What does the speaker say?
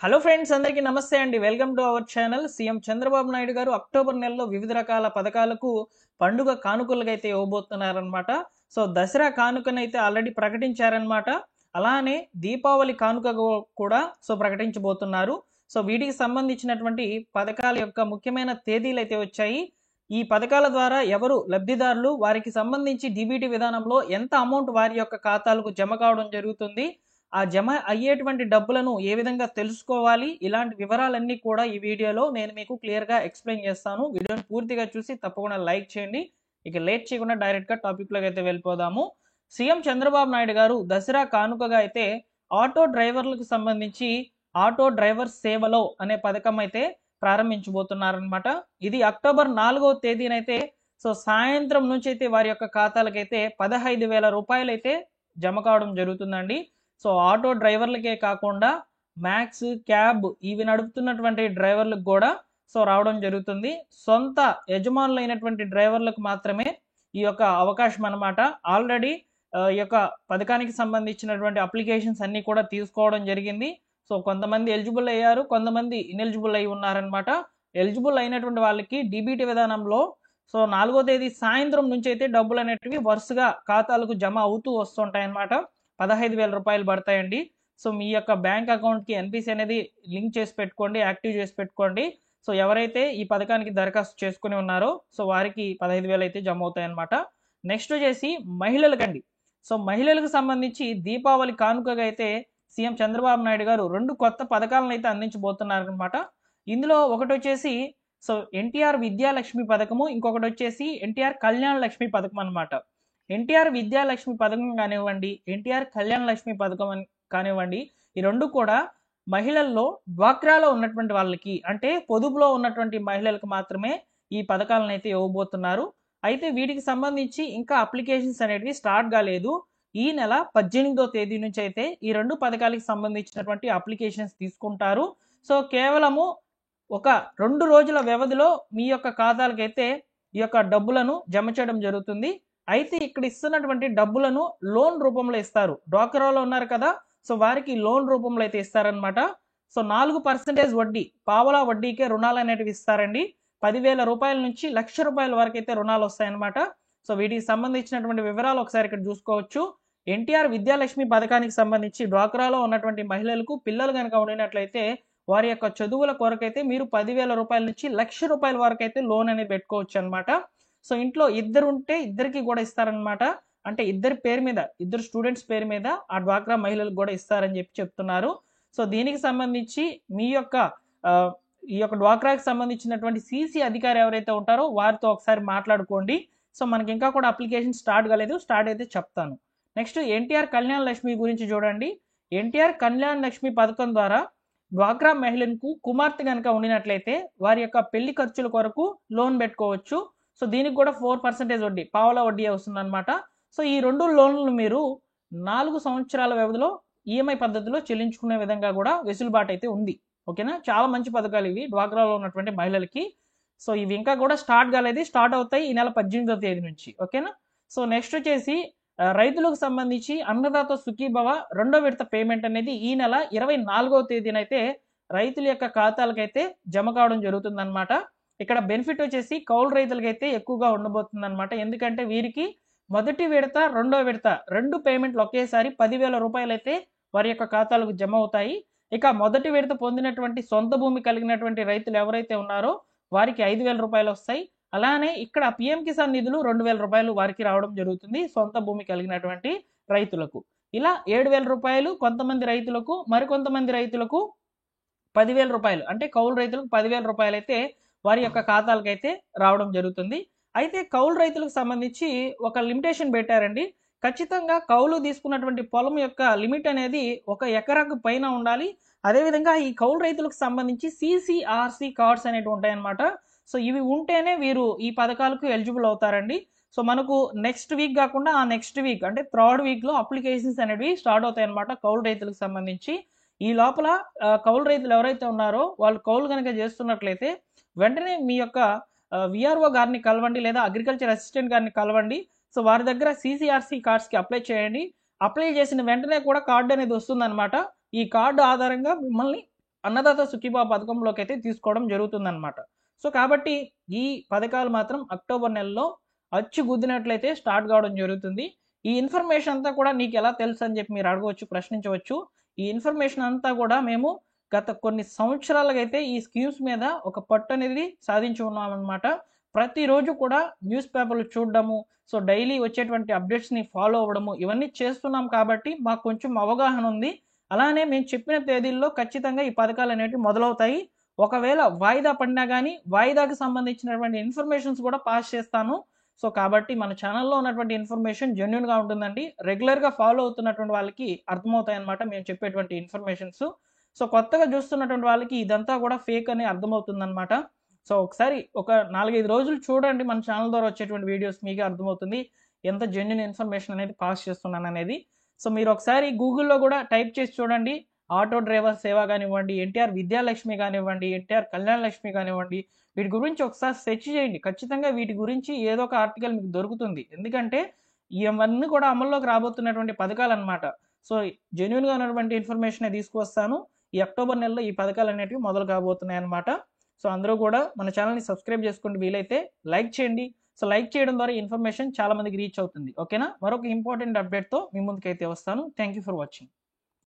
Hello friends, అందరికీ నమస్తే అండి. Welcome to our channel. CM Chandrababu Naidu garu October నెలలో వివిధ రకాల పథకాలకు పండుగ కానుకలుగైతే ఇవ్వబోతున్నారనమాట. సో దసరా కానుకనైతే ఆల్రెడీ ప్రకటించారనమాట. అలానే దీపావళి కానుక కూడా ప్రకటించబోతున్నారు. సో వీటికి సంబంధించినటువంటి పథకాల యొక్క ముఖ్యమైన తేదీలు అయితే వచ్చాయి. ఈ పథకాల ద్వారా ఎవరు లబ్ధిదారులు, వారికి సంబంధించి డీబీటీ విధానంలో ఎంత అమౌంట్ వారి యొక్క ఖాతాలకు జమ కావడం జరుగుతుంది, ఆ జమ అయ్యేటువంటి డబ్బులను ఏ విధంగా తెలుసుకోవాలి, ఇలాంటి వివరాలన్నీ కూడా ఈ వీడియోలో నేను మీకు క్లియర్గా ఎక్స్ప్లెయిన్ చేస్తాను. వీడియోని పూర్తిగా చూసి తప్పకుండా లైక్ చేయండి. ఇక లేట్ చేయకుండా డైరెక్ట్గా టాపిక్లోకి అయితే వెళ్ళిపోదాము. సీఎం చంద్రబాబు నాయుడు గారు దసరా కానుకగా అయితే ఆటో డ్రైవర్లకు సంబంధించి ఆటో డ్రైవర్ సేవలో అనే పథకం అయితే ప్రారంభించబోతున్నారనమాట. ఇది అక్టోబర్ 4వ తేదీనైతే సాయంత్రం నుంచి అయితే వారి యొక్క ఖాతాలకైతే 15,000 రూపాయలు అయితే జమ కావడం జరుగుతుందండి. ఆటో డ్రైవర్లకే కాకుండా మ్యాక్స్, క్యాబ్ ఇవి నడుపుతున్నటువంటి డ్రైవర్లకు కూడా రావడం జరుగుతుంది. సొంత యజమానులైనటువంటి డ్రైవర్లకు మాత్రమే ఈ యొక్క అవకాశం అన్నమాట. ఆల్రెడీ ఈ యొక్క పథకానికి సంబంధించినటువంటి అప్లికేషన్స్ అన్నీ కూడా తీసుకోవడం జరిగింది. కొంతమంది ఎలిజిబుల్ అయ్యారు, కొంతమంది ఇనెలిజిబుల్ అయి ఉన్నారనమాట. ఎలిజిబుల్ అయినటువంటి వాళ్ళకి డీబీటీ విధానంలో 4వ తేదీ సాయంత్రం నుంచి అయితే డబ్బులు అనేటివి వరుసగా ఖాతాలకు జమ అవుతూ వస్తుంటాయన్నమాట. 15,000 రూపాయలు పడతాయండి. మీ యొక్క బ్యాంక్ అకౌంట్కి ఎన్పిసి అనేది లింక్ చేసి పెట్టుకోండి, యాక్టివ్ చేసి పెట్టుకోండి. ఎవరైతే ఈ పథకానికి దరఖాస్తు చేసుకుని ఉన్నారో వారికి 15,000 అయితే జమ అవుతాయి అనమాట. నెక్స్ట్ వచ్చేసి మహిళలకండి. మహిళలకు సంబంధించి దీపావళి కానుకగా అయితే సీఎం చంద్రబాబు నాయుడు గారు 2 కొత్త పథకాలను అయితే అందించబోతున్నారు అనమాట. ఇందులో ఒకటి వచ్చేసి ఎన్టీఆర్ విద్యాలక్ష్మి పథకము, ఇంకొకటి వచ్చేసి ఎన్టీఆర్ కళ్యాణ లక్ష్మి పథకం అనమాట. ఎన్టీఆర్ విద్యాలక్ష్మి పథకం కానివ్వండి, ఎన్టీఆర్ కళ్యాణ లక్ష్మి పథకం కానివ్వండి, ఈ రెండు కూడా మహిళల్లో డ్వాక్రాలో ఉన్నటువంటి వాళ్ళకి, అంటే పొదుపులో ఉన్నటువంటి మహిళలకు మాత్రమే ఈ పథకాలను అయితే ఇవ్వబోతున్నారు. అయితే వీటికి సంబంధించి ఇంకా అప్లికేషన్స్ అనేటివి స్టార్ట్ కాలేదు. ఈ నెల 18వ తేదీ నుంచి అయితే ఈ 2 పథకాలకు సంబంధించినటువంటి అప్లికేషన్స్ తీసుకుంటారు. కేవలము ఒక 2 రోజుల వ్యవధిలో మీ యొక్క ఖాతాలకైతే ఈ యొక్క డబ్బులను జమ చేయడం జరుగుతుంది. అయితే ఇక్కడ ఇస్తున్నటువంటి డబ్బులను లోన్ రూపంలో ఇస్తారు. డ్వాక్రాలో ఉన్నారు కదా, వారికి లోన్ రూపంలో అయితే ఇస్తారనమాట. 4% వడ్డీ, పావలా వడ్డీకే రుణాలు అనేటివి ఇస్తారండి. 10,000 రూపాయల నుంచి 1,00,000 రూపాయల వరకు అయితే రుణాలు వస్తాయన్నమాట. వీటికి సంబంధించినటువంటి వివరాలు ఒకసారి ఇక్కడ చూసుకోవచ్చు. ఎన్టీఆర్ విద్యాలక్ష్మి పథకానికి సంబంధించి డ్వాక్రాలో ఉన్నటువంటి మహిళలకు పిల్లలు కనుక ఉండినట్లయితే వారి యొక్క చదువుల కొరకైతే మీరు 10,000 రూపాయల నుంచి 1,00,000 రూపాయల వరకు అయితే లోన్ అనేది పెట్టుకోవచ్చు అనమాట. ఇంట్లో ఇద్దరు ఉంటే ఇద్దరికి కూడా ఇస్తారనమాట. అంటే ఇద్దరి పేరు మీద, ఇద్దరు స్టూడెంట్స్ పేరు మీద ఆ డ్వాక్రా మహిళలకు కూడా ఇస్తారని చెప్తున్నారు. దీనికి సంబంధించి మీ యొక్క ఈ యొక్క డ్వాక్రాకి సంబంధించినటువంటి సీసీ అధికారి ఎవరైతే ఉంటారో వారితో ఒకసారి మాట్లాడుకోండి. మనకి ఇంకా కూడా అప్లికేషన్ స్టార్ట్ కాలేదు, స్టార్ట్ అయితే చెప్తాను. నెక్స్ట్ ఎన్టీఆర్ కళ్యాణ లక్ష్మి గురించి చూడండి. ఎన్టీఆర్ కళ్యాణ లక్ష్మి పథకం ద్వారా డ్వాక్రా మహిళలకు కుమార్తె కనుక ఉండినట్లయితే వారి యొక్క పెళ్లి ఖర్చుల కొరకు లోన్ పెట్టుకోవచ్చు. దీనికి కూడా 4% వడ్డీ, పావలా వడ్డీ వస్తుంది అనమాట. ఈ 2 లోన్లు మీరు 4 సంవత్సరాల వ్యవధిలో ఈఎంఐ పద్ధతిలో చెల్లించుకునే విధంగా కూడా వెసులుబాటు అయితే ఉంది. ఓకేనా, చాలా మంచి పథకాలు ఇవి డ్వాక్రాలో ఉన్నటువంటి మహిళలకి. ఇవి ఇంకా కూడా స్టార్ట్ కాలేదు, స్టార్ట్ అవుతాయి ఈ నెల 18వ తేదీ నుంచి. ఓకేనా. నెక్స్ట్ వచ్చేసి రైతులకు సంబంధించి అన్నదాత సుఖీభవ 2వ విడత పేమెంట్ అనేది ఈ నెల 24వ తేదీనైతే రైతుల యొక్క ఖాతాలకైతే జమ కావడం జరుగుతుంది అనమాట. ఇక్కడ బెనిఫిట్ వచ్చేసి కౌలు రైతులకైతే ఎక్కువగా ఉండబోతుంది అనమాట. ఎందుకంటే వీరికి మొదటి విడత, 2వ విడత 2 పేమెంట్లు ఒకేసారి 10,000 రూపాయలు అయితే వారి యొక్క ఖాతాలకు జమ అవుతాయి. ఇక మొదటి విడత పొందినటువంటి సొంత భూమి కలిగినటువంటి రైతులు ఎవరైతే ఉన్నారో వారికి 5,000 రూపాయలు వస్తాయి. అలానే ఇక్కడ పిఎం కిసాన్ నిధులు 2,000 రూపాయలు వారికి రావడం జరుగుతుంది సొంత భూమి కలిగినటువంటి రైతులకు. ఇలా 7,000 రూపాయలు కొంతమంది రైతులకు, మరికొంతమంది రైతులకు 10,000 రూపాయలు, అంటే కౌలు రైతులకు 10,000 రూపాయలు అయితే వారి యొక్క ఖాతాలకైతే రావడం జరుగుతుంది. అయితే కౌలు రైతులకు సంబంధించి ఒక లిమిటేషన్ పెట్టారండి. ఖచ్చితంగా కౌలు తీసుకున్నటువంటి పొలం యొక్క లిమిట్ అనేది 1 ఎకరాకు పైన ఉండాలి. అదేవిధంగా ఈ కౌలు రైతులకు సంబంధించి సిసిఆర్సి కార్డ్స్ అనేవి ఉంటాయన్నమాట. ఇవి ఉంటేనే వీరు ఈ పథకాలకు ఎలిజిబుల్ అవుతారండి. మనకు నెక్స్ట్ వీక్ కాకుండా ఆ నెక్స్ట్ వీక్, అంటే 3rd వీక్లో అప్లికేషన్స్ అనేవి స్టార్ట్ అవుతాయి అనమాట కౌలు రైతులకు సంబంధించి. ఈ లోపల కౌలు రైతులు ఎవరైతే ఉన్నారో వాళ్ళు కౌలు కనుక చేస్తున్నట్లయితే వెంటనే మీ యొక్క విఆర్ఓ గారిని కలవండి, లేదా అగ్రికల్చర్ అసిస్టెంట్ గారిని కలవండి. వారి దగ్గర సిసిఆర్సి కార్డ్స్కి అప్లై చేయండి. అప్లై చేసిన వెంటనే కూడా కార్డు అనేది వస్తుందన్నమాట. ఈ కార్డు ఆధారంగా మిమ్మల్ని అన్నదాత సుఖీభావ పథకంలోకి అయితే తీసుకోవడం జరుగుతుందన్నమాట. సో కాబట్టి ఈ పథకాలు మాత్రం అక్టోబర్ నెలలో అచ్చు గుద్దినట్లయితే స్టార్ట్ కావడం జరుగుతుంది. ఈ ఇన్ఫర్మేషన్ అంతా కూడా నీకు ఎలా తెలుసు అని చెప్పి మీరు అడగవచ్చు, ప్రశ్నించవచ్చు. ఈ ఇన్ఫర్మేషన్ అంతా కూడా మేము గత కొన్ని సంవత్సరాలుగా అయితే ఈ స్కీమ్స్ మీద ఒక పట్టు అనేది సాధించి ఉన్నామన్నమాట. ప్రతిరోజు కూడా న్యూస్ పేపర్లు చూడడము, సో డైలీ వచ్చేటువంటి అప్డేట్స్ని ఫాలో అవ్వడము, ఇవన్నీ చేస్తున్నాం కాబట్టి మాకు కొంచెం అవగాహన ఉంది. అలానే మేము చెప్పిన తేదీల్లో ఖచ్చితంగా ఈ పథకాలు అనేవి మొదలవుతాయి. ఒకవేళ వాయిదా పడినా కానీ వాయిదాకి సంబంధించినటువంటి ఇన్ఫర్మేషన్స్ కూడా పాస్ చేస్తాను. సో కాబట్టి మన ఛానల్లో ఉన్నటువంటి ఇన్ఫర్మేషన్ జెన్యున్గా ఉంటుందండి. రెగ్యులర్గా ఫాలో అవుతున్నటువంటి వాళ్ళకి అర్థమవుతాయి అన్నమాట మేము చెప్పేటువంటి ఇన్ఫర్మేషన్స్. సో కొత్తగా చూస్తున్నటువంటి వాళ్ళకి ఇదంతా కూడా ఫేక్ అని అర్థమవుతుందన్నమాట. సో ఒకసారి ఒక 4-5 రోజులు చూడండి మన ఛానల్ ద్వారా వచ్చేటువంటి వీడియోస్, మీకే అర్థమవుతుంది ఎంత జెన్యున్ ఇన్ఫర్మేషన్ అనేది పాస్ చేస్తున్నాను అనేది. సో మీరు ఒకసారి గూగుల్లో కూడా టైప్ చేసి చూడండి. ఆటో డ్రైవర్ సేవ కానివ్వండి, ఎన్టీఆర్ విద్యాలక్ష్మి కానివ్వండి, ఎన్టీఆర్ కళ్యాణ లక్ష్మి కానివ్వండి, వీటి గురించి ఒకసారి సెర్చ్ చేయండి. ఖచ్చితంగా వీటి గురించి ఏదో ఒక ఆర్టికల్ మీకు దొరుకుతుంది. ఎందుకంటే ఇవన్నీ కూడా అమల్లోకి రాబోతున్నటువంటి పథకాలు అనమాట. సో జెన్యున్గా ఉన్నటువంటి ఇన్ఫర్మేషన్ తీసుకువస్తాను. ఈ అక్టోబర్ నెలలో ఈ పథకాలు అనేవి మొదలు కాబోతున్నాయి అనమాట. సో అందరూ కూడా మన ఛానల్ని సబ్స్క్రైబ్ చేసుకోండి, వీలైతే లైక్ చేయండి. సో లైక్ చేయడం ద్వారా ఇన్ఫర్మేషన్ చాలా మందికి రీచ్ అవుతుంది. ఓకేనా? మరొక ఇంపార్టెంట్ అప్డేట్తో మీ ముందుకైతే వస్తాను. Thank you for watching.